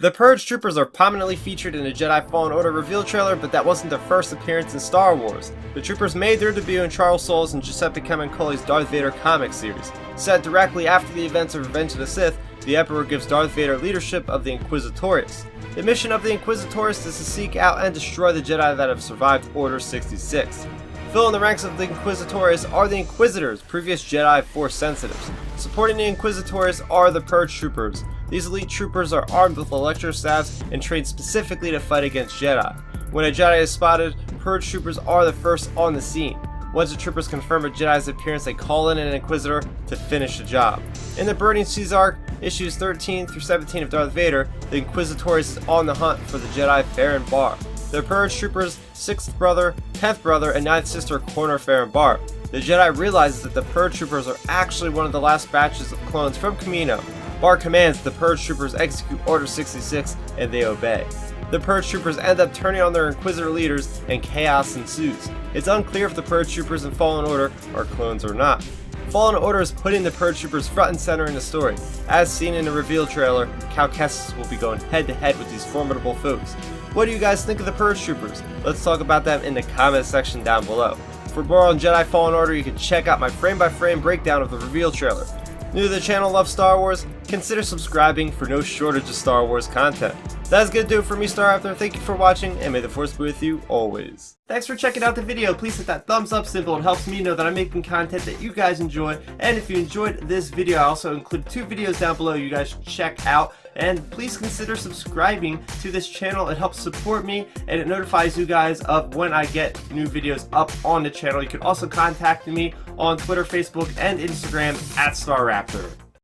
The Purge Troopers are prominently featured in the Jedi Fallen Order reveal trailer, but that wasn't their first appearance in Star Wars. The Troopers made their debut in Charles Soule's and Giuseppe Camuncoli's Darth Vader comic series. Set directly after the events of Revenge of the Sith, the Emperor gives Darth Vader leadership of the Inquisitorius. The mission of the Inquisitorius is to seek out and destroy the Jedi that have survived Order 66. Filling the ranks of the Inquisitorius are the Inquisitors, previous Jedi Force sensitives. Supporting the Inquisitorius are the Purge Troopers. These elite troopers are armed with electrostaves and trained specifically to fight against Jedi. When a Jedi is spotted, Purge Troopers are the first on the scene. Once the troopers confirm a Jedi's appearance, they call in an Inquisitor to finish the job. In the Burning Seas arc, issues 13 through 17 of Darth Vader, the Inquisitorius is on the hunt for the Jedi Farron Bar. The Purge Troopers' 6th brother, 10th brother, and 9th sister corner Farron Bar. The Jedi realizes that the Purge Troopers are actually one of the last batches of clones from Kamino. Bar commands the Purge Troopers execute Order 66, and they obey. The Purge Troopers end up turning on their Inquisitor leaders, and chaos ensues. It's unclear if the Purge Troopers in Fallen Order are clones or not. Fallen Order is putting the Purge Troopers front and center in the story. As seen in the reveal trailer, Cal Kestis will be going head to head with these formidable foes. What do you guys think of the Purge Troopers? Let's talk about them in the comment section down below. For more on Jedi Fallen Order, you can check out my frame-by-frame breakdown of the reveal trailer. New to the channel, love Star Wars? Consider subscribing for no shortage of Star Wars content. That's gonna do it for me, Starrapter. Thank you for watching, and may the Force be with you always. Thanks for checking out the video. Please hit that thumbs up symbol. It helps me know that I'm making content that you guys enjoy. And if you enjoyed this video, I also include 2 videos down below you guys should check out. And please consider subscribing to this channel. It helps support me, and it notifies you guys of when I get new videos up on the channel. You can also contact me on Twitter, Facebook, and Instagram at Starrapter.